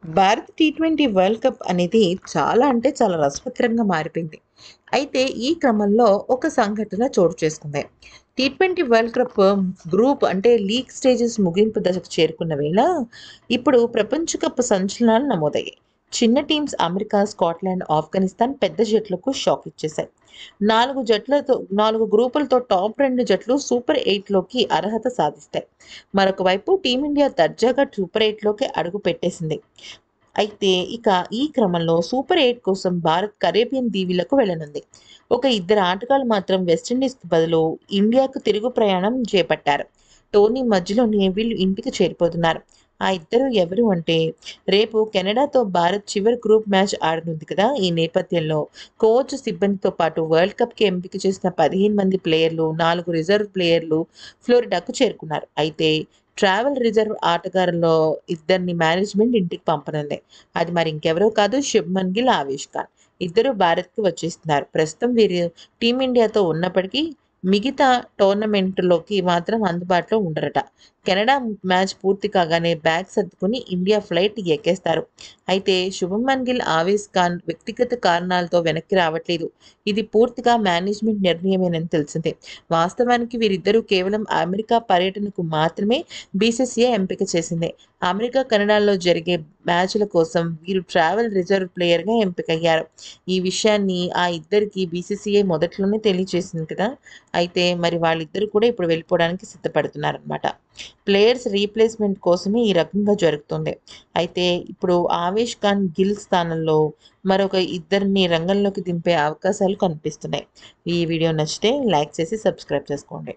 Bharat T20 world cup అనేది చాలా అంటే చాలా రసవత్తరంగా మారిపోయింది. అయితే ఈ క్రమంలో ఒక సంఘటన చోటు చేసుకుంది. టీ20 వరల్డ్ కప్ గ్రూప్ అంటే లీగ్ స్టేజెస్ ముగింపు దశకు చేరుకున్న వేళ ఇప్పుడు ప్రపంచ కప్ సంచలనాలు నమోదయ్యాయి. చిన్న టీమ్స్ అమెరికా, స్కాట్లాండ్, ఆఫ్ఘనిస్తాన్ పెద్ద జట్లకు షాక్ ఇచ్చేశాయి. 4 గ్రూపులతో టాప్ 2 జట్లు సూపర్ 8లోకి అర్హత సాధిస్తాయి. మరొక వైపు టీమిండియా దర్జాగా సూపర్ 8లోకి అడుగు పెట్టేసింది. అయితే ఇక ఈ క్రమంలో సూపర్ 8 కోసం భారత్ కరేబియన్ దీవులకు వెళ్లనుంది. ఒక ఇద్దరు ఆటగాళ్లు మాత్రం వెస్టిండీస్‌కి బదులు ఇండియాకు తిరుగు ప్రయాణం చేపట్టారు. టోర్నీ మధ్యలోనే వీళ్ళు ఇంటికి చేరిపోతున్నారు. ఆ ఇద్దరు ఎవరు అంటే రేపు కెనడాతో భారత్ చివరి గ్రూప్ మ్యాచ్ ఆడనుంది కదా! ఈ నేపథ్యంలో కోచ్, సిబ్బందితో పాటు వరల్డ్ కప్‌కి ఎంపిక చేసిన 15 మంది ప్లేయర్లు, 4 రిజర్వ్ ప్లేయర్లు ఫ్లోరిడాకు చేరుకున్నారు. అయితే ట్రావెల్ రిజర్వ్ ఆటగాళ్లలో ఇద్దరిని మేనేజ్మెంట్ ఇంటికి పంపనుంది. అది మరి ఇంకెవరో కాదు, శుభ్మన్ గిల్, ఆవేష్ ఖాన్. ఇద్దరు భారత్‌కి వచ్చేస్తున్నారు. ప్రస్తుతం వీరు టీమిండియాతో ఉన్నప్పటికీ మిగతా టోర్నమెంట్‌లోకి మాత్రం అందుబాటులో ఉండరట. కెనడా మ్యాచ్ పూర్తి కాగానే బ్యాగ్ సర్దుకొని ఇండియా ఫ్లైట్ ఎక్కేస్తారు. అయితే శుభమన్ గిల్, ఆవేష్ ఖాన్ వ్యక్తిగత కారణాలతో వెనక్కి రావట్లేదు. ఇది పూర్తిగా మేనేజ్మెంట్ నిర్ణయమేనని తెలిసిందే. వాస్తవానికి వీరిద్దరూ కేవలం అమెరికా పర్యటనకు మాత్రమే బీసీసీఐ ఎంపిక చేసింది. అమెరికా, కెనడాలో జరిగే మ్యాచ్‌ల కోసం వీరు ట్రావెల్ రిజర్వ్ ప్లేయర్‌గా ఎంపికయ్యారు. ఈ విషయాన్ని ఆ ఇద్దరికీ బీసీసీఐ మొదట్లోనే తెలియజేసింది కదా! అయితే మరి వాళ్ళిద్దరూ కూడా ఇప్పుడు వెళ్ళిపోవడానికి సిద్ధపడుతున్నారనమాట. ప్లేయర్స్ రీప్లేస్‌మెంట్ కోసమే ఈ రకంగా జరుగుతుంది. అయితే ఇప్పుడు ఆవేష్ ఖాన్, గిల్ స్థానంలో మరొక ఇద్దరిని రంగంలోకి దింపే అవకాశాలు కనిపిస్తున్నాయి. ఈ వీడియో నచ్చితే లైక్ చేసి సబ్స్క్రైబ్ చేసుకోండి.